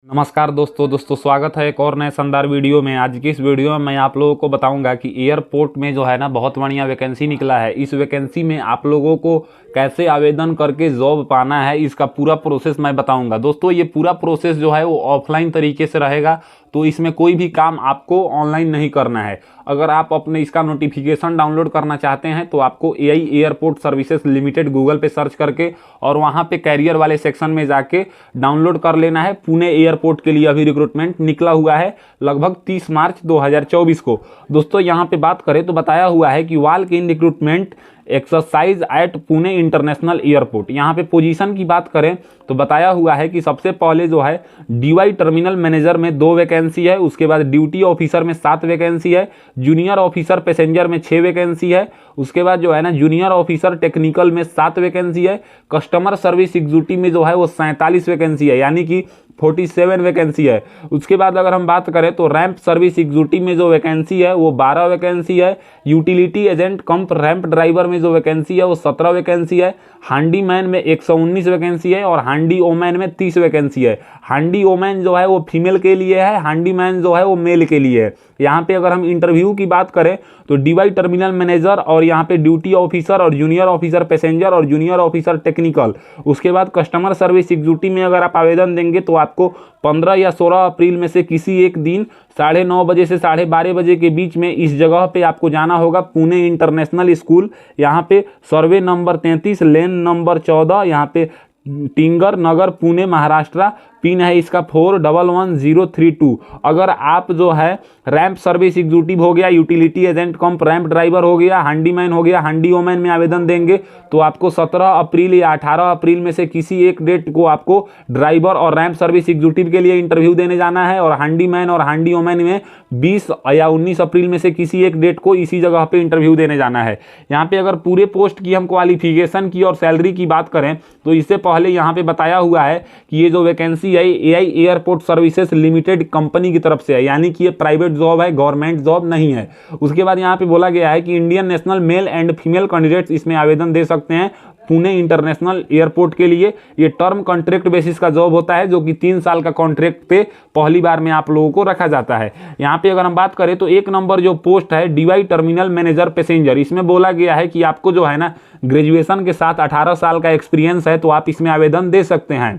नमस्कार दोस्तों स्वागत है एक और नए शानदार वीडियो में। आज की इस वीडियो में मैं आप लोगों को बताऊंगा कि एयरपोर्ट में जो है ना बहुत बढ़िया वैकेंसी निकला है। इस वैकेंसी में आप लोगों को कैसे आवेदन करके जॉब पाना है, इसका पूरा प्रोसेस मैं बताऊंगा। दोस्तों ये पूरा प्रोसेस जो है वो ऑफलाइन तरीके से रहेगा, तो इसमें कोई भी काम आपको ऑनलाइन नहीं करना है। अगर आप अपने इसका नोटिफिकेशन डाउनलोड करना चाहते हैं तो आपको AI airport services limited Google पे सर्च करके और वहां पे कैरियर वाले सेक्शन में जाके डाउनलोड कर लेना है। पुणे एयरपोर्ट के लिए अभी रिक्रूटमेंट निकला हुआ है लगभग 30 मार्च 2024 को। दोस्तों यहाँ पे बात करें तो बताया हुआ है कि walk in recruitment exercise at Pune international airport. यहाँ पे पोजीशन की बात करें तो बताया हुआ है कि सबसे पहले जो है डीवाई टर्मिनल मैनेजर में 2 वैकेंसी है, उसके बाद ड्यूटी ऑफिसर में 7 वैकेंसी है, जूनियर ऑफिसर पैसेंजर में 6 वैकेंसी है, उसके बाद जो है ना जूनियर ऑफिसर टेक्निकल में 7 वैकेंसी है, कस्टमर सर्विस एग्जीक्यूटिव में जो है वो 47 वैकेंसी है, यानी कि 47 वैकेंसी है। उसके बाद अगर हम बात करें तो रैंप सर्विस एग्जीक्यूटिव में जो वैकेंसी है वो 12 वैकेंसी है, यूटिलिटी एजेंट कम्प रैंप ड्राइवर में जो वैकेंसी है वो 17 वैकेंसी है, हांडी मैन में 119 वैकेंसी है और हांडी ओमैन में 30 वैकेंसी है। हांडी ओमैन जो है वो फीमेल के लिए है, हांडी मैन जो है वो मेल के लिए है। यहाँ पे अगर हम इंटरव्यू की बात करें तो डीवाई टर्मिनल मैनेजर और यहाँ पे ड्यूटी ऑफिसर और जूनियर ऑफिसर पैसेंजर और जूनियर ऑफिसर टेक्निकल। उसके बाद कस्टमर सर्विस एग्जीक्यूटिव में अगर आप आवेदन देंगे तो आपको 15 या 16 अप्रैल में से किसी एक दिन 9:30 बजे से 12:30 बजे के बीच में इस जगह पे आपको जाना होगा, पुणे इंटरनेशनल स्कूल। यहाँ पे सर्वे नंबर 33 लेन नंबर 14, यहाँ पे टिंगर नगर पुणे महाराष्ट्र। पिन है इसका 411032। अगर आप जो है रैंप सर्विस एग्जीक्यूटिव हो गया, यूटिलिटी एजेंट कम रैंप ड्राइवर हो गया, हांडी मैन हो गया, हांडी ओमैन में आवेदन देंगे तो आपको 17 अप्रैल या 18 अप्रैल में से किसी एक डेट को आपको ड्राइवर और रैंप सर्विस एग्जीक्यूटिव के लिए इंटरव्यू देने जाना है। और हांडी मैन और हांडी ओमैन में 20 या 19 अप्रैल में से किसी एक डेट को इसी जगह पे इंटरव्यू देने जाना है। यहाँ पे अगर पूरे पोस्ट की हम क्वालिफिकेशन की और सैलरी की बात करें तो इससे पहले यहाँ पे बताया हुआ है कि ये जो vacancy AI airport services limited company की तरफ से है, यानी कि ये प्राइवेट जॉब है, गवर्नमेंट जॉब नहीं है। उसके बाद यहाँ पे बोला गया है कि Indian national male and female candidates इसमें आवेदन दे सकते हैं पुणे इंटरनेशनल एयरपोर्ट के लिए। ये टर्म कॉन्ट्रैक्ट बेसिस का जॉब होता है, जो कि 3 साल का कॉन्ट्रैक्ट पे पहली बार में आप लोगों को रखा जाता है। यहाँ पे अगर हम बात करें तो 1 नंबर जो पोस्ट है डीवाई टर्मिनल मैनेजर पैसेंजर, इसमें बोला गया है कि आपको जो है ना ग्रेजुएशन के साथ 18 साल का एक्सपीरियंस है तो आप इसमें आवेदन दे सकते हैं।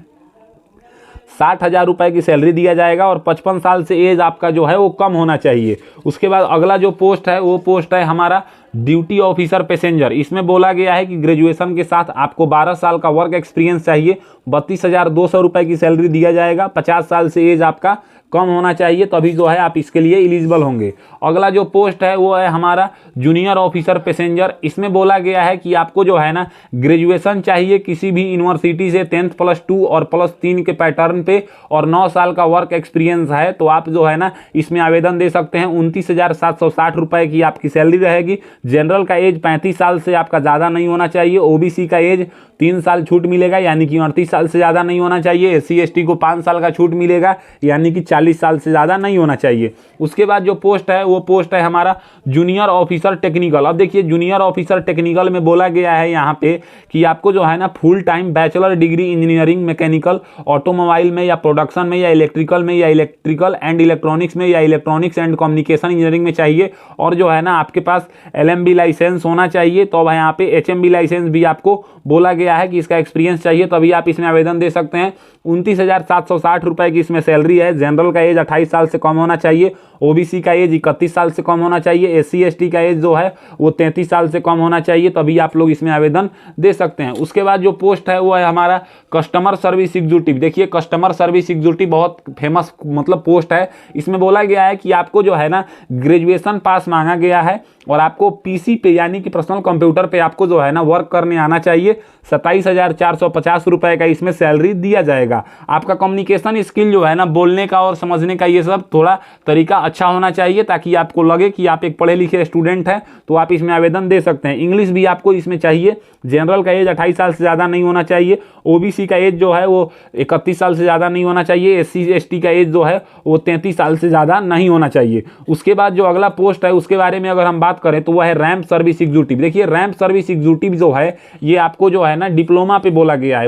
60,000 रुपए की सैलरी दिया जाएगा और 55 साल से एज आपका जो है वो कम होना चाहिए। उसके बाद अगला जो पोस्ट है वो पोस्ट है हमारा ड्यूटी ऑफिसर पैसेंजर। इसमें बोला गया है कि ग्रेजुएशन के साथ आपको 12 साल का वर्क एक्सपीरियंस चाहिए, 32,200 रुपए की सैलरी दिया जाएगा, 50 साल से एज आपका कम होना चाहिए, तभी जो है आप इसके लिए एलिजिबल होंगे। अगला जो पोस्ट है वो है हमारा जूनियर ऑफिसर पैसेंजर। इसमें बोला गया है कि आपको जो है ना ग्रेजुएशन चाहिए किसी भी यूनिवर्सिटी से 10th +2 और +3 के पैटर्न पे और 9 साल का वर्क एक्सपीरियंस है तो आप जो है ना इसमें आवेदन दे सकते हैं। 29,760 रुपए की आपकी सैलरी रहेगी। जनरल का एज 35 साल से आपका ज़्यादा नहीं होना चाहिए। ओबीसी का एज 3 साल छूट मिलेगा, यानी कि 38 साल से ज़्यादा नहीं होना चाहिए। SC ST को 5 साल का छूट मिलेगा, यानी कि 40 साल से ज़्यादा नहीं होना चाहिए। उसके बाद जो पोस्ट है वो पोस्ट है हमारा जूनियर ऑफिसर टेक्निकल। अब देखिए जूनियर ऑफिसर टेक्निकल में बोला गया है यहाँ पे कि आपको जो है ना full time bachelor degree engineering mechanical automobile में या प्रोडक्शन में या इलेक्ट्रिकल में या इलेक्ट्रिकल एंड इलेक्ट्रॉनिक्स में या इलेक्ट्रॉनिक्स एंड कम्युनिकेशन इंजीनियरिंग में चाहिए। और जो है ना आपके पास LMB लाइसेंस होना चाहिए। तो अब यहाँ पे HMB लाइसेंस भी आपको बोला गया है कि इसका एक्सपीरियंस चाहिए, तभी आप इसमें आवेदन दे सकते हैं। 29,760 रुपए की इसमें सैलरी है। जनरल का एज 28 साल से कम होना चाहिए, ओबीसी का एज 31 साल से कम होना चाहिए, SC ST का एज जो है वो 33 साल से कम होना चाहिए, तभी आप लोग इसमें आवेदन दे सकते हैं। उसके बाद जो पोस्ट है वो है हमारा कस्टमर सर्विस एग्जीक्यूटिव। देखिए कस्टमर सर्विस एग्जीक्यूटिव बहुत फेमस मतलब पोस्ट है। इसमें बोला गया है कि आपको जो है ना ग्रेजुएशन पास मांगा गया है और आपको PC पे यानी कि पर्सनल कंप्यूटर पे आपको जो है ना वर्क करने आना चाहिए। 27,450 रुपए का इसमें सैलरी दिया जाएगा। आपका कम्युनिकेशन स्किल जो है ना बोलने का और समझने का ये सब थोड़ा तरीका अच्छा होना चाहिए, ताकि आपको लगे कि आप एक पढ़े लिखे स्टूडेंट हैं तो आप इसमें आवेदन दे सकते हैं। इंग्लिश भी आपको इसमें चाहिए। जनरल का एज 28 साल से ज़्यादा नहीं होना चाहिए। ओबीसी का एज जो है वो 31 साल से ज़्यादा नहीं होना चाहिए। SC ST का एज जो है वो 33 साल से ज़्यादा नहीं होना चाहिए। उसके बाद जो अगला पोस्ट है उसके बारे में अगर हम बात बात करें तो वह है रैंप सर्विस एग्जीक्यूटिव। देखिए रैंप सर्विस एग्जीक्यूटिव जो है ये आपको जो है ना डिप्लोमा पे बोला गया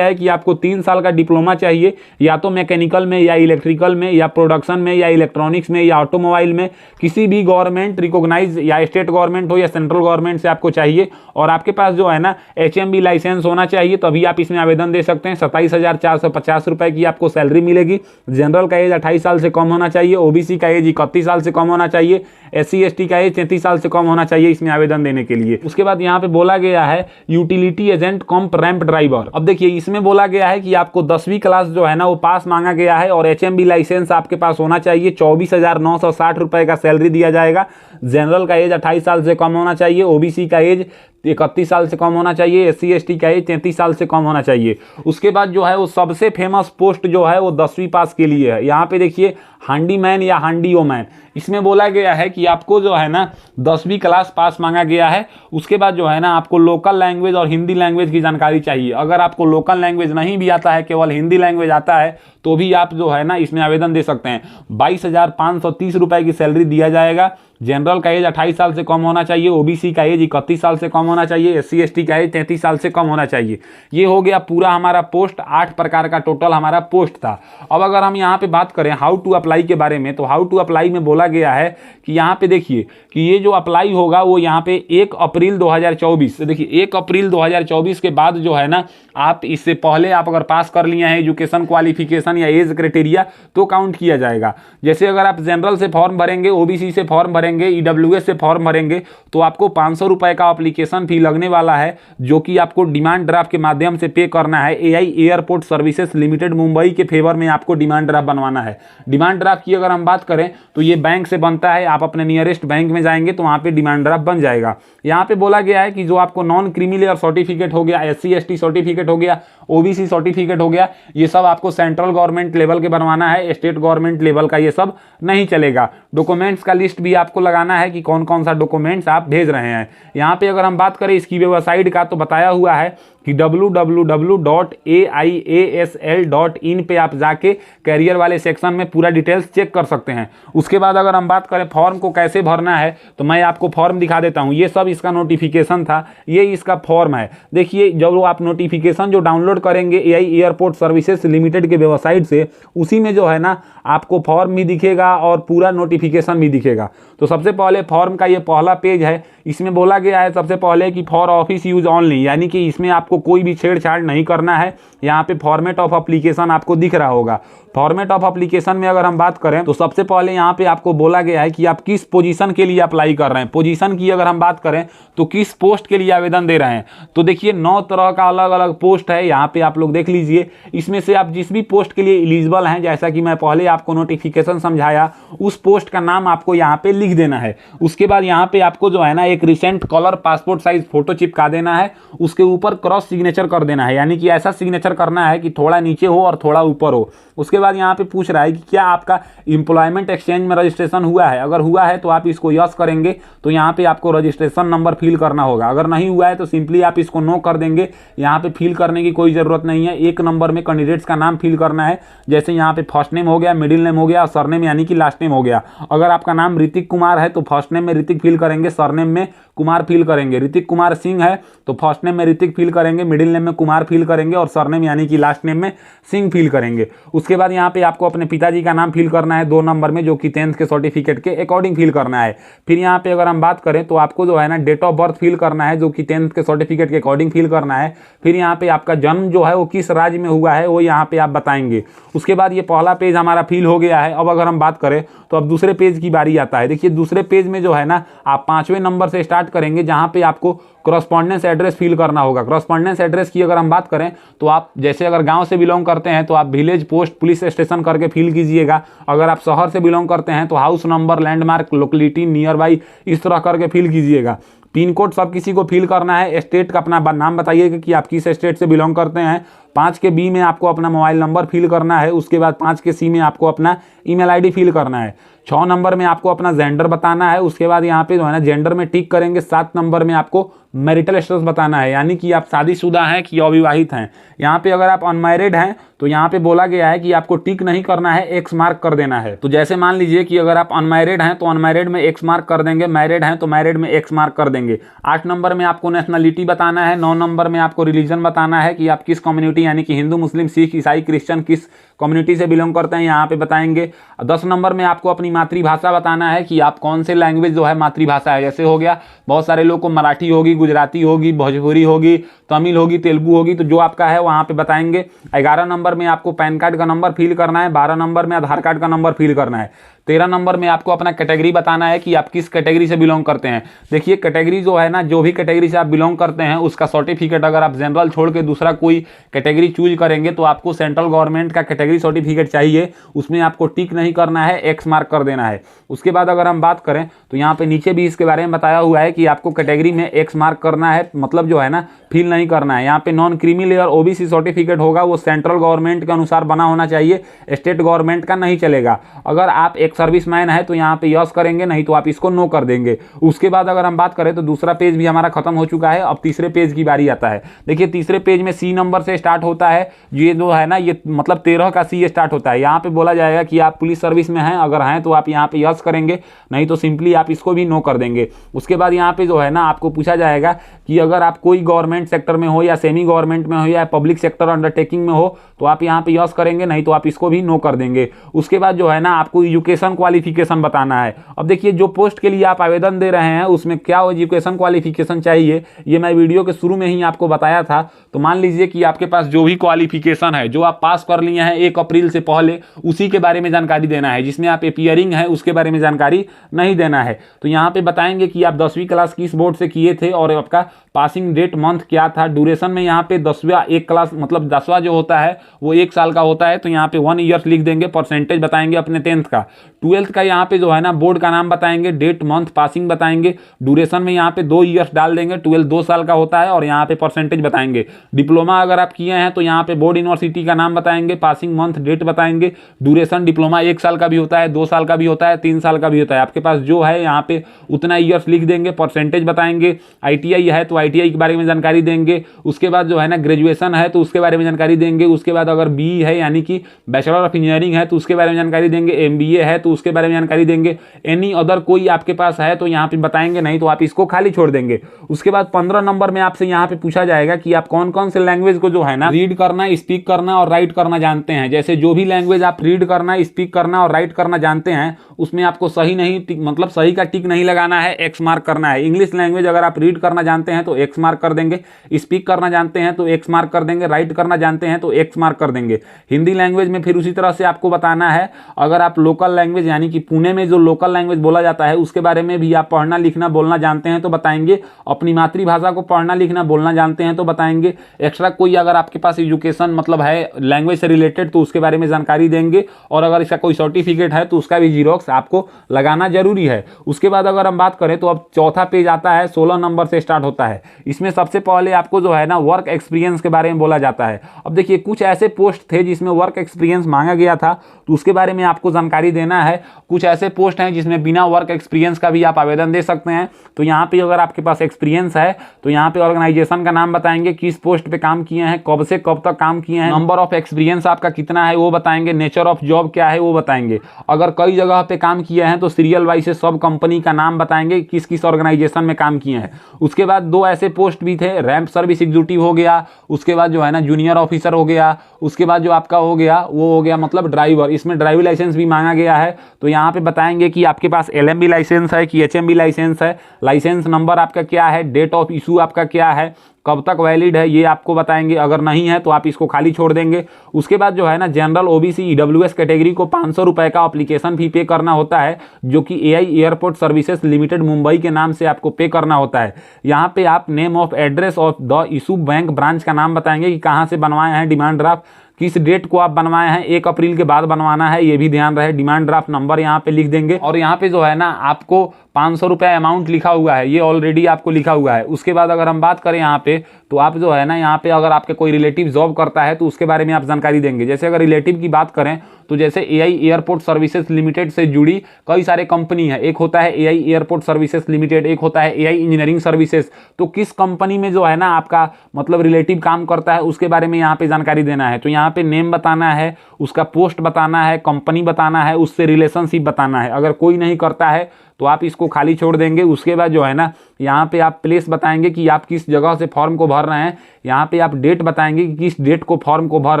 है कि आपको 3 साल का डिप्लोमा चाहिए, या तो मैकेनिकल में या इलेक्ट्रिकल में या प्रोडक्शन में या इलेक्ट्रॉनिक्स में या ऑटोमोबाइल में, किसी भी गवर्नमेंट रिकॉग्नाइज या स्टेट गवर्नमेंट हो या सेंट्रल गवर्नमेंट से आपको चाहिए, और आपके पास जो है ना HMB लाइसेंस होना चाहिए, तभी आप इसमें आवेदन दे सकते हैं। 27,450 रुपए की आपको सैलरी मिलेगी। जनरल का एज 28 साल से कम होना चाहिए, OBC का एज 31 साल से कम होना चाहिए, SC ST का एज 33 साल से कम होना चाहिए इसमें आवेदन देने के लिए। उसके बाद यहाँ पे बोला गया है यूटिलिटी एजेंट कम रैंप ड्राइवर। अब देखिए इसमें बोला गया है कि आपको 10वीं क्लास जो है ना वो पास मांगा गया है, और HMB लाइसेंस आपके पास होना चाहिए। 24,960 रुपए का सैलरी दिया जाएगा। जनरल का एज 28 साल से कम होना चाहिए, OBC का एज 31 साल से कम होना चाहिए, SC ST का एज 33 साल से कम होना चाहिए। उसके बाद जो है वो सबसे फेमस पोस्ट जो है वो 10वीं पास के लिए है। यहाँ पे देखिए हांडी मैन या हांडी ओमैन, इसमें बोला गया है कि आपको जो है ना 10वीं क्लास पास मांगा गया है। उसके बाद जो है ना आपको लोकल लैंग्वेज और हिंदी लैंग्वेज की जानकारी चाहिए। अगर आपको लोकल लैंग्वेज नहीं भी आता है, केवल हिंदी लैंग्वेज आता है, तो भी आप जो है ना इसमें आवेदन दे सकते हैं। 22,530 रुपए की सैलरी दिया जाएगा। जनरल का एज 28 साल से कम होना चाहिए, OBC का एज 31 साल से कम होना चाहिए, SC ST का एज 33 साल से कम होना चाहिए। ये हो गया पूरा हमारा पोस्ट। 8 प्रकार का टोटल हमारा पोस्ट था। अब अगर हम यहाँ पे बात करें हाउ टू अप्लाई के बारे में, तो हाउ टू अप्लाई में बोला गया है कि यहाँ पे देखिए कि ये जो अप्लाई होगा वो यहाँ पे 1 अप्रैल 2024, देखिए 1 अप्रैल 2024 के बाद जो है ना, आप इससे पहले आप अगर पास कर लिए हैं एजुकेशन क्वालिफिकेशन या एज क्राइटेरिया तो काउंट किया जाएगा। जैसे अगर आप जनरल से फॉर्म भरेंगे, OBC से फॉर्म भरेंगे, EWS से फॉर्म भरेंगे, तो आपको 500 रुपए का एप्लीकेशन फी लगने वाला है, जो कि आपको डिमांड ड्राफ्ट के माध्यम से पे करना है। AI airport services limited Mumbai के फेवर में आपको डिमांड ड्राफ्ट बनवाना है। डिमांड ड्राफ्ट की अगर हम बात करें तो ये बैंक से बनता है। आप अपने नियरेस्ट बैंक में जाएंगे तो वहाँ पे डिमांड ड्राफ्ट बन जाएगा। यहाँ पे बोला गया है कि जो आपको नॉन क्रीमी सर्टिफिकेट हो गया, SC ST सर्टिफिकेट हो गया, OBC सर्टिफिकेट हो गया, ये सब आपको सेंट्रल गवर्नमेंट लेवल के बनवाना है। स्टेट गवर्नमेंट लेवल का ये सब नहीं चलेगा। डॉक्यूमेंट्स का लिस्ट भी आपको लगाना है कि कौन कौन सा डॉक्यूमेंट्स आप भेज रहे हैं। यहाँ पे अगर हम बात करें इसकी वेबसाइट का, तो बताया हुआ है कि www.aiasl.in पे आप जाके कैरियर वाले सेक्शन में पूरा डिटेल्स चेक कर सकते हैं। उसके बाद अगर हम बात करें फॉर्म को कैसे भरना है, तो मैं आपको फॉर्म दिखा देता हूँ। ये सब इसका नोटिफिकेशन था, ये इसका फॉर्म है। देखिए जब आप नोटिफिकेशन जो डाउनलोड करेंगे AI एयरपोर्ट सर्विसेज लिमिटेड के वेबसाइट से, उसी में जो है ना आपको फॉर्म भी दिखेगा और पूरा नोटिफिकेशन भी दिखेगा। तो सबसे पहले फॉर्म का ये पहला पेज है। इसमें बोला गया है सबसे पहले कि फॉर ऑफिस यूज ऑनली, यानी कि इसमें आपको कोई भी छेड़छाड़ नहीं करना है। यहाँ पे फॉर्मेट ऑफ एप्लीकेशन आपको दिख रहा होगा। फॉर्मेट ऑफ एप्लीकेशन में अगर हम बात करें तो सबसे पहले यहाँ पे आपको बोला गया है कि आप किस पोजीशन के लिए अप्लाई कर रहे हैं। पोजीशन की अगर हम बात करें तो किस पोस्ट के लिए आवेदन दे रहे हैं, तो देखिए 9 तरह का अलग अलग पोस्ट है। यहाँ पे आप लोग देख लीजिए, इसमें से आप जिस भी पोस्ट के लिए एलिजिबल हैं, जैसा कि मैं पहले आपको नोटिफिकेशन समझाया, उस पोस्ट का नाम आपको यहाँ पे लिख देना है। उसके बाद यहाँ पे आपको जो है ना एक recent colour passport size photo चिपका देना है। उसके ऊपर क्रॉस सिग्नेचर कर देना है, यानी कि ऐसा सिग्नेचर करना है कि थोड़ा नीचे हो और थोड़ा ऊपर हो। उसके बाद यहाँ पे पूछ रहा है कि क्या आपका एम्प्लॉयमेंट एक्सचेंज में रजिस्ट्रेशन हुआ है। अगर हुआ है तो आप इसको यस करेंगे, तो यहाँ पे आपको रजिस्ट्रेशन नंबर फिल करना होगा। अगर नहीं हुआ है तो सिंपली आप इसको नो कर देंगे। यहाँ पे फिल करने की कोई ज़रूरत नहीं है। 1 नंबर में कैंडिडेट्स का नाम फिल करना है। जैसे यहाँ पे फर्स्ट नेम हो गया, मिडिल नेम हो गया, सरनेम यानी कि लास्ट नेम हो गया। अगर आपका नाम ऋतिक कुमार है तो फर्स्ट नेम में ऋतिक फिल करेंगे, सरनेम में कुमार फिल करेंगे। ऋतिक कुमार सिंह है तो फर्स्ट नेम में ऋतिक फिल करेंगे, मिडिल नेम में कुमार फिल करेंगे और सरनेम यानी कि लास्ट नेम में सिंह फिल करेंगे। उसके बाद यहाँ पे आपको अपने पिताजी का नाम फिल करना है 2 नंबर में, जो कि 10th के सर्टिफिकेट के अकॉर्डिंग फिल करना है। फिर यहाँ पे अगर हम बात करें तो आपको जो है ना डेट ऑफ बर्थ फिल करना है, जो कि 10th के सर्टिफिकेट के अकॉर्डिंग फिल करना है। फिर यहाँ पे आपका जन्म जो है वो किस राज्य में हुआ है वो यहाँ पे आप बताएंगे। उसके बाद ये पहला पेज हमारा फिल हो गया है। अब अगर हम बात करें तो अब दूसरे पेज की बारी आता है। देखिए दूसरे पेज में जो है ना आप 5वें नंबर से स्टार्ट करेंगे, जहाँ पे आपको करस्पॉन्डेंस एड्रेस फिल करना होगा। करस्पॉन्डेंस एड्रेस की अगर हम बात करें तो आप जैसे अगर गांव से बिलोंग करते हैं तो आप विलेज पोस्ट पुलिस स्टेशन करके फिल कीजिएगा। अगर आप शहर से बिलोंग करते हैं तो house number, landmark, locality, near by, इस तरह करके फिल कीजिएगा। पिन कोड सब किसी को फिल करना है। स्टेट का अपना नाम बताइएगा कि आप किस स्टेट से बिलोंग करते हैं। 5 के बी में आपको अपना मोबाइल नंबर फिल करना है। उसके बाद 5 के सी में आपको अपना ईमेल आईडी फिल करना है। 6 नंबर में आपको अपना जेंडर बताना है। उसके बाद यहाँ पे जो है ना जेंडर में टिक करेंगे। 7 नंबर में आपको मैरिटल स्टेटस बताना है, यानी कि आप शादीशुदा हैं कि अविवाहित हैं। यहाँ पे अगर आप अनमैरिड हैं तो यहाँ पे बोला गया है कि आपको टिक नहीं करना है, एक्स मार्क कर देना है। तो जैसे मान लीजिए कि अगर आप अनमैरिड हैं तो अनमैरिड में एक्स मार्क कर देंगे, मैरिड हैं तो मैरिड में एक्स मार्क कर देंगे। 8 नंबर में आपको नेशनलिटी बताना है। 9 नंबर में आपको रिलीजन बताना है कि आप किस कम्युनिटी यानी कि हिंदू, मुस्लिम, सिख, ईसाई, क्रिश्चियन किस कम्युनिटी से बिलोंग करते हैं, यहाँ पे बताएंगे। 10 नंबर में आपको अपनी मातृभाषा बताना है कि आप कौन से लैंग्वेज जो है मातृभाषा है। जैसे हो गया बहुत सारे लोग को मराठी होगी, गुजराती होगी, भोजपुरी होगी, तमिल होगी, तेलुगु होगी, तो जो आपका है वहाँ पे बताएंगे। 11 नंबर में आपको पैन कार्ड का नंबर फिल करना है। 12 नंबर में आधार कार्ड का नंबर फिल करना है। 13 नंबर में आपको अपना कैटेगरी बताना है कि आप किस कैटेगरी से बिलोंग करते हैं। देखिए कैटेगरी जो है ना, जो भी कैटेगरी से आप बिलोंग करते हैं उसका सर्टिफिकेट, अगर आप जनरल छोड़ के दूसरा कोई कैटेगरी चूज करेंगे तो आपको सेंट्रल गवर्नमेंट का कैटेगरी सर्टिफिकेट चाहिए। उसमें आपको टिक नहीं करना है, एक्स मार्क कर देना है। उसके बाद अगर हम बात करें तो यहाँ पे नीचे भी इसके बारे में बताया हुआ है कि आपको कैटेगरी में एक्स मार्क करना है, मतलब जो है ना फिल नहीं करना है। यहाँ पे non creamy layer OBC certificate होगा, वो सेंट्रल गवर्नमेंट के अनुसार बना होना चाहिए, स्टेट गवर्नमेंट का नहीं चलेगा। अगर आप एक सर्विसमैन है तो यहाँ पे यस करेंगे, नहीं तो आप इसको नो कर देंगे। उसके बाद अगर हम बात करें तो दूसरा पेज भी हमारा खत्म हो चुका है। अब तीसरे पेज की बारी आता है। देखिए तीसरे पेज में सी नंबर से स्टार्ट होता है। ये जो है ना ये मतलब 13 का सी स्टार्ट होता है। यहाँ पे बोला जाएगा कि आप पुलिस सर्विस में हैं, अगर हैं तो आप यहाँ पे यस करेंगे, नहीं तो सिंपली आप इसको भी नो कर देंगे। उसके बाद यहाँ पे जो है ना आपको पूछा जाएगा कि अगर आप कोई गवर्नमेंट सेक्टर में हो या सेमी गवर्नमेंट में हो या पब्लिक सेक्टर अंडरटेकिंग में हो तो आप यहाँ पे यस करेंगे, नहीं तो आप इसको भी नो कर देंगे। उसके बाद जो है ना आपको एजुकेशन क्वालिफिकेशन बताना है। अब देखिए जो पोस्ट के लिए आप आवेदन दे रहे हैं उसमें क्या एजुकेशन क्वालिफिकेशन चाहिए, ये मैं वीडियो के शुरू में ही आपको बताया था। तो मान लीजिए कि आपके पास जो भी क्वालिफिकेशन है, जो आप पास कर लिए हैं 1 अप्रैल से पहले, उसी के बारे में जानकारी देना है। जिसमें आप अपीयरिंग है उसके बारे में जानकारी नहीं देना है। तो यहाँ पे बताएंगे कि आप 10वीं क्लास किस बोर्ड से किए थे और आपका पासिंग डेट मंथ क्या था। ड्यूरेशन में यहाँ पे 10वां एक क्लास मतलब 10वां जो होता है वो 1 साल का होता है, तो यहाँ पे 1 ईयर्स लिख देंगे। परसेंटेज बताएंगे अपने 10th का। 12th का यहाँ पे जो है ना बोर्ड का नाम बताएंगे, डेट मंथ पासिंग बताएंगे। ड्यूरेशन में यहाँ पे 2 ईयर्स डाल देंगे। 12 2 साल का होता है और यहाँ पे परसेंटेज बताएंगे। डिप्लोमा अगर आप किए हैं तो यहाँ पे बोर्ड यूनिवर्सिटी का नाम बताएंगे, पासिंग मंथ डेट बताएंगे। ड्यूरेशन डिप्लोमा 1 साल का भी होता है, 2 साल का भी होता है, 3 साल का भी होता है। आपके पास जो है यहाँ पे उतना ईयर्स लिख देंगे। परसेंटेज बताएंगे। ITI है तो ITI के बारे में जानकारी देंगे। उसके बाद जो है ना ग्रेजुएशन है तो उसके बारे में जानकारी देंगे। उसके बाद अगर BE है यानी कि बैचलर ऑफ इंजीनियरिंग है तो उसके बारे में जानकारी देंगे। MBA है तो उसके बारे में जानकारी देंगे। एनी अदर कोई आपके पास है तो यहाँ पे बताएंगे, नहीं तो आप इसको खाली छोड़ देंगे। उसके बाद 15 नंबर में आपसे यहाँ पे पूछा जाएगा कि आप कौन कौन से लैंग्वेज को जो है ना रीड करना, स्पीक करना और राइट करना जानते हैं। जैसे जो भी लैंग्वेज आप रीड करना, स्पीक करना और राइट करना जानते हैं उसमें आपको सही नहीं मतलब सही का टिक नहीं लगाना है, एक्स मार्क करना है। इंग्लिश लैंग्वेज अगर आप रीड करना जानते हैं तो एक्स मार्क कर देंगे, स्पीक करना जानते हैं तो एक्स मार्क कर देंगे, राइट करना जानते हैं तो एक्स मार्क कर देंगे। हिंदी लैंग्वेज में फिर उसी तरह से आपको बताना है। अगर आप लोकल लैंग्वेज यानी कि पुणे में जो लोकल लैंग्वेज बोला जाता है उसके बारे में भी आप पढ़ना लिखना बोलना जानते हैं तो बताएंगे। अपनी मातृभाषा को पढ़ना लिखना बोलना जानते हैं तो बताएंगे। एक्स्ट्रा कोई अगर आपके पास एजुकेशन मतलब है लैंग्वेज से रिलेटेड तो उसके बारे में जानकारी देंगे। और अगर इसका कोई सर्टिफिकेट है तो उसका भी जीरोक्स आपको लगाना जरूरी है। उसके बाद अगर हम बात करें तो अब चौथा पेज आता है, 16 नंबर से स्टार्ट होता है। इसमें सबसे पहले आपको जो है ना वर्क एक्सपीरियंस के बारे में बोला जाता है। अब देखिए कुछ ऐसे पोस्ट थे जिसमें वर्क एक्सपीरियंस मांगा गया था तो उसके बारे में आपको जानकारी देना है। कुछ ऐसे पोस्ट हैं जिसमें बिना वर्क एक्सपीरियंस का भी आप आवेदन दे सकते हैं। तो यहाँ पे अगर आपके पास एक्सपीरियंस है तो यहाँ पे ऑर्गेनाइजेशन का नाम बताएंगे, किस पोस्ट पे काम किए हैं, कब से कब तक काम किए हैं, नंबर ऑफ एक्सपीरियंस आपका कितना है वो बताएंगे, नेचर ऑफ जॉब क्या है वो बताएंगे। अगर कई जगह पे काम किए हैं तो सीरियल वाइज से सब कंपनी का नाम बताएंगे, किस किस ऑर्गेनाइजेशन में काम किए हैं। उसके बाद 2 ऐसे पोस्ट भी थे, रैंप सर्विस एग्जीक्यूटिव हो गया, उसके बाद जो है ना जूनियर ऑफिसर हो गया, उसके बाद जो आपका हो गया वो हो गया मतलब ड्राइवर। इसमें ड्राइविंग लाइसेंस भी मांगा गया है। तो यहाँ पे बताएंगे कि आपके पास LMB लाइसेंस है कि HMB लाइसेंस है, लाइसेंस नंबर आपका क्या है, डेट ऑफ इशू आपका क्या है, कब तक वैलिड है, ये आपको बताएंगे। अगर नहीं है तो आप इसको खाली छोड़ देंगे। उसके बाद जो है ना जनरल OBC EWS कैटेगरी को 500 रुपए का एप्लीकेशन फी पे करना होता है, जो कि AI airport services limited Mumbai के नाम से आपको पे करना होता है। यहाँ पे आप name of address of the issue bank branch का नाम बताएंगे कि कहाँ से बनवाए हैं डिमांड ड्राफ्ट, किस डेट को आप बनवाए हैं, 1 अप्रैल के बाद बनवाना है, ये भी ध्यान रहे। डिमांड ड्राफ्ट नंबर यहाँ पे लिख देंगे। और यहाँ पे जो है ना आपको 500 रुपये अमाउंट लिखा हुआ है, ये ऑलरेडी आपको लिखा हुआ है। उसके बाद अगर हम बात करें यहाँ पे, तो आप जो है ना यहाँ पे अगर आपके कोई रिलेटिव जॉब करता है तो उसके बारे में आप जानकारी देंगे। जैसे अगर रिलेटिव की बात करें तो जैसे एआई एयरपोर्ट सर्विसेज लिमिटेड से जुड़ी कई सारे कंपनी है, एक होता है एआई एयरपोर्ट सर्विसेज लिमिटेड, एक होता है एआई इंजीनियरिंग सर्विसेज। तो किस कंपनी में जो है ना आपका मतलब रिलेटिव काम करता है उसके बारे में यहाँ पे जानकारी देना है। तो यहाँ पे नेम बताना है, उसका पोस्ट बताना है, कंपनी बताना है, उससे रिलेशनशिप बताना है। अगर कोई नहीं करता है तो आप इसको खाली छोड़ देंगे। उसके बाद जो है ना यहाँ पे आप प्लेस बताएंगे कि आप किस जगह से फॉर्म को भर रहे हैं। यहाँ पे आप डेट बताएंगे कि किस डेट को फॉर्म को भर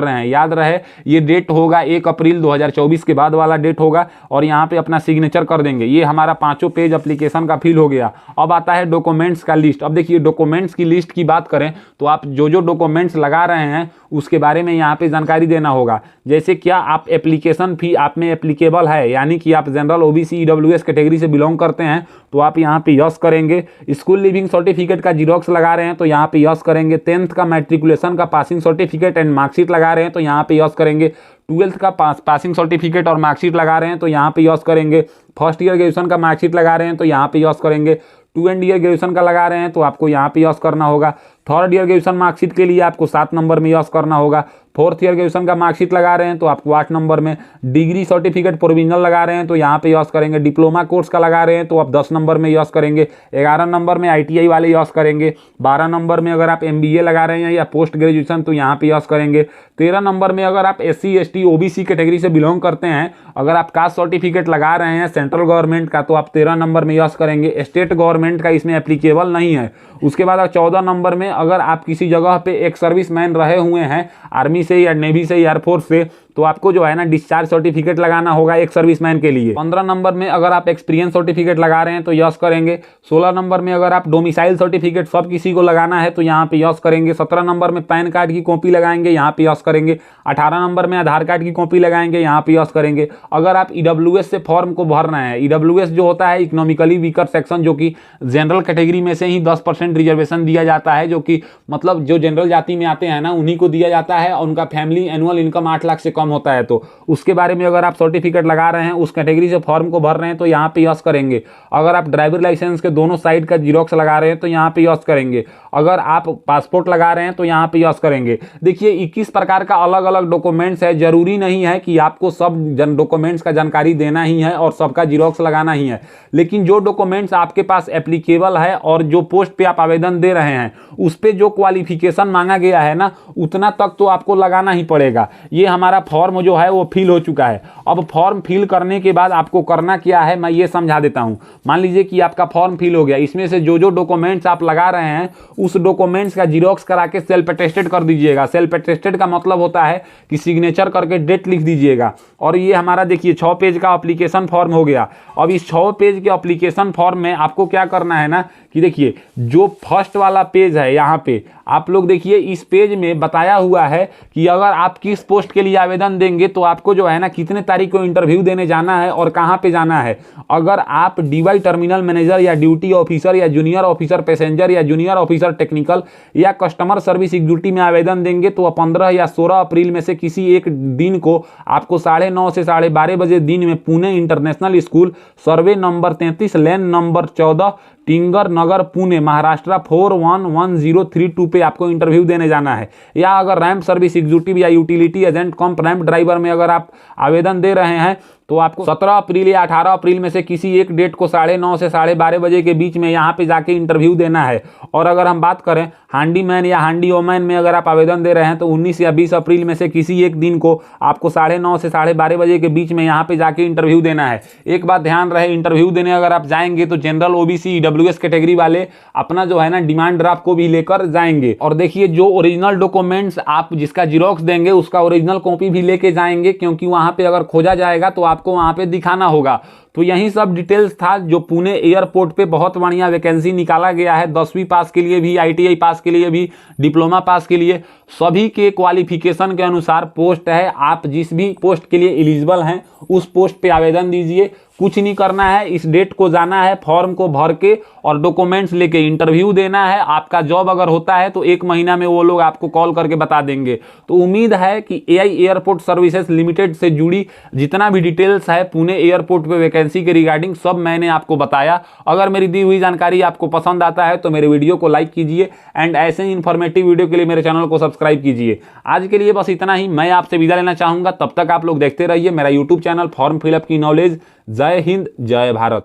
रहे हैं। याद रहे ये डेट होगा 1 अप्रैल 2024 के बाद वाला डेट होगा, और यहाँ पे अपना सिग्नेचर कर देंगे। ये हमारा 5 पेज एप्लीकेशन का फिल हो गया। अब आता है डॉक्यूमेंट्स का लिस्ट। अब देखिए डॉक्यूमेंट्स की लिस्ट की बात करें तो आप जो जो डॉक्यूमेंट्स लगा रहे हैं उसके बारे में यहाँ पे जानकारी देना होगा। जैसे क्या आप एप्लीकेशन फी आप में एप्लीकेबल है, यानी कि आप जनरल ओबीसी ईडब्ल्यूएस कैटेगरी से बिलोंग करते हैं तो आप यहाँ पे यस करेंगे। स्कूल लिविंग सर्टिफिकेट का जीरोक्स लगा रहे हैं तो यहाँ पे यस करेंगे। 10th का मैट्रिकुलेशन का पासिंग सर्टिफिकेट एंड मार्कशीट लगा रहे हैं तो यहाँ पे यस करेंगे। 12th का पासिंग सर्टिफिकेट और मार्कशीट लगा रहे हैं तो यहाँ पे यस करेंगे। फर्स्ट ईयर ग्रेजुएशन का मार्कशीट लगा रहे हैं तो यहाँ पे यस करेंगे। 2 एंड ईयर ग्रेजुएशन का लगा रहे हैं तो आपको यहाँ पे यस करना होगा। 3rd ईयर ग्रेजुएशन मार्कशीट के लिए आपको 7 नंबर में यस करना होगा। 4th ईयर ग्रेजुएशन का मार्कशीट लगा रहे हैं तो आपको 8 नंबर में। डिग्री सर्टिफिकेट प्रोविजनल लगा रहे हैं तो यहाँ पे यस करेंगे। डिप्लोमा कोर्स का लगा रहे हैं तो आप 10 नंबर में यस करेंगे। 11 नंबर में आईटीआई वाले यस करेंगे। 12 नंबर में अगर आप एमबीए लगा रहे हैं या पोस्ट ग्रेजुएशन तो यहाँ पे यस करेंगे। 13 नंबर में अगर आप एससी एसटी ओबीसी कैटेगरी से बिलोंग करते हैं, अगर आप कास्ट सर्टिफिकेट लगा रहे हैं सेंट्रल गवर्नमेंट का तो आप 13 नंबर में यस करेंगे। स्टेट गवर्नमेंट का इसमें एप्लीकेबल नहीं है। उसके बाद 14 नंबर में अगर आप किसी जगह पे एक सर्विसमैन रहे हुए हैं, आर्मी से या नेवी से या एयरफोर्स से, तो आपको जो है ना डिस्चार्ज सर्टिफिकेट लगाना होगा एक सर्विसमैन के लिए। 15 नंबर में अगर आप एक्सपीरियंस सर्टिफिकेट लगा रहे हैं तो यस करेंगे। 16 नंबर में अगर आप डोमिसाइल सर्टिफिकेट सब किसी को लगाना है तो यहाँ पे यस करेंगे। 17 नंबर में पैन कार्ड की कॉपी लगाएंगे, यहाँ पे यस करेंगे। 18 नंबर में आधार कार्ड की कॉपी लगाएंगे, यहाँ पे यस करेंगे। अगर आप ईडब्ल्यूएस से फॉर्म को भर रहे हैं, ईडब्ल्यूएस जो होता है इकोनॉमिकली वीकर सेक्शन, जो कि जनरल कैटेगरी में से ही 10% रिजर्वेशन दिया जाता है, जो कि मतलब जो जनरल जाति में आते हैं ना उन्हीं को दिया जाता है, और उनका फैमिली एनुअल इनकम 8 लाख से कम होता है। तो उसके बारे में अगर आप सर्टिफिकेट लगा रहे हैं, उस कैटेगरी से फॉर्म को भर रहे हैं तो यहाँ पे यस करेंगे। अगर आप ड्राइवर लाइसेंस के दोनों साइड का जीरोक्स लगा रहे हैं तो यहाँ पे यस करेंगे। अगर आप पासपोर्ट लगा रहे हैं तो यहाँ पे यस करेंगे। देखिए 21 प्रकार का अलग अलग डॉक्यूमेंट्स है। जरूरी नहीं है कि आपको सब डॉक्यूमेंट्स का जानकारी देना ही है और सबका जीरोक्स लगाना ही है, लेकिन जो डॉक्यूमेंट्स आपके पास एप्लीकेबल है और जो पोस्ट पे आप आवेदन दे रहे हैं उस पे जो क्वालिफिकेशन मांगा गया है ना उतना तक तो आपको लगाना ही पड़ेगा। ये हमारा फॉर्म जो है वो फिल हो चुका है। अब फॉर्म फिल करने के बाद आपको करना क्या है मैं ये समझा देता हूं। मान लीजिए कि आपका फॉर्म फिल हो गया, इसमें से जो जो डॉक्यूमेंट्स आप लगा रहे हैं उस डॉक्यूमेंट्स का जीरोक्स करा के सेल्फ अटेस्टेड कर दीजिएगा। सेल्फ अटेस्टेड का मतलब होता है कि सिग्नेचर करके डेट लिख दीजिएगा। और ये हमारा देखिए 6 पेज का एप्लीकेशन फॉर्म हो गया। अब इस 6 पेज के एप्लीकेशन फॉर्म में आपको क्या करना है ना कि देखिए जो फर्स्ट वाला पेज है यहाँ पे आप लोग देखिए, इस पेज में बताया हुआ है कि अगर आप किस पोस्ट के लिए आवेदन देंगे तो आपको जो है ना कितने तारीख को इंटरव्यू देने जाना है और कहाँ पे जाना है। अगर आप डीवाई टर्मिनल मैनेजर या ड्यूटी ऑफिसर या जूनियर ऑफिसर पैसेंजर या जूनियर ऑफिसर टेक्निकल या कस्टमर सर्विस एग्जीक्यूटिव में आवेदन देंगे तो 15 या 16 अप्रैल में से किसी एक दिन को आपको 9:30 से 12:30 बजे दिन में Pune international school, survey number 33, lane number 14, टिंगर नगर, पुणे, महाराष्ट्र 411032 पे आपको इंटरव्यू देने जाना है। या अगर रैंप सर्विस एग्जीक्यूटिव या यूटिलिटी एजेंट कम रैंप ड्राइवर में अगर आप आवेदन दे रहे हैं तो आपको 17 अप्रैल या 18 अप्रैल में से किसी एक डेट को 9:30 से 12:30 बजे के बीच में यहाँ पे जाके इंटरव्यू देना है। और अगर हम बात करें हैंडीमैन या हैंडी वोमैन में अगर आप आवेदन दे रहे हैं तो 19 या 20 अप्रैल में से किसी एक दिन को आपको 9:30 से 12:30 बजे के बीच में यहाँ पे जाके इंटरव्यू देना है। एक बात ध्यान रहे, इंटरव्यू देने अगर आप जाएंगे तो जनरल ओबीसी ईडब्ल्यूएस कैटेगरी वाले अपना जो है ना डिमांड ड्राफ्ट को भी लेकर जाएंगे। और देखिए जो ओरिजिनल डॉक्यूमेंट्स आप जिसका जीरोक्स देंगे उसका ओरिजिनल कॉपी भी लेके जाएंगे, क्योंकि वहाँ पे अगर खोजा जाएगा तो आपको वहाँ पे दिखाना होगा। तो यही सब डिटेल्स था जो पुणे एयरपोर्ट पे बहुत बढ़िया वैकेंसी निकाला गया है। 10वीं पास के लिए भी, आईटीआई पास के लिए भी, डिप्लोमा पास के लिए, सभी के क्वालिफिकेशन के अनुसार पोस्ट है। आप जिस भी पोस्ट के लिए एलिजिबल हैं उस पोस्ट पे आवेदन दीजिए। कुछ नहीं करना है, इस डेट को जाना है, फॉर्म को भर के और डॉक्यूमेंट्स लेके इंटरव्यू देना है। आपका जॉब अगर होता है तो 1 महीना में वो लोग आपको कॉल करके बता देंगे। तो उम्मीद है कि एआई एयरपोर्ट सर्विसेज लिमिटेड से जुड़ी जितना भी डिटेल्स है पुणे एयरपोर्ट पे वैकेंसी वैकेंसी के रिगार्डिंग सब मैंने आपको बताया। अगर मेरी दी हुई जानकारी आपको पसंद आता है तो मेरे वीडियो को लाइक कीजिए एंड ऐसे ही इन्फॉर्मेटिव वीडियो के लिए मेरे चैनल को सब्सक्राइब कीजिए। आज के लिए बस इतना ही, मैं आपसे विदा लेना चाहूँगा। तब तक आप लोग देखते रहिए मेरा यूट्यूब चैनल फॉर्म फिलअप की नॉलेज। जय हिंद, जय भारत।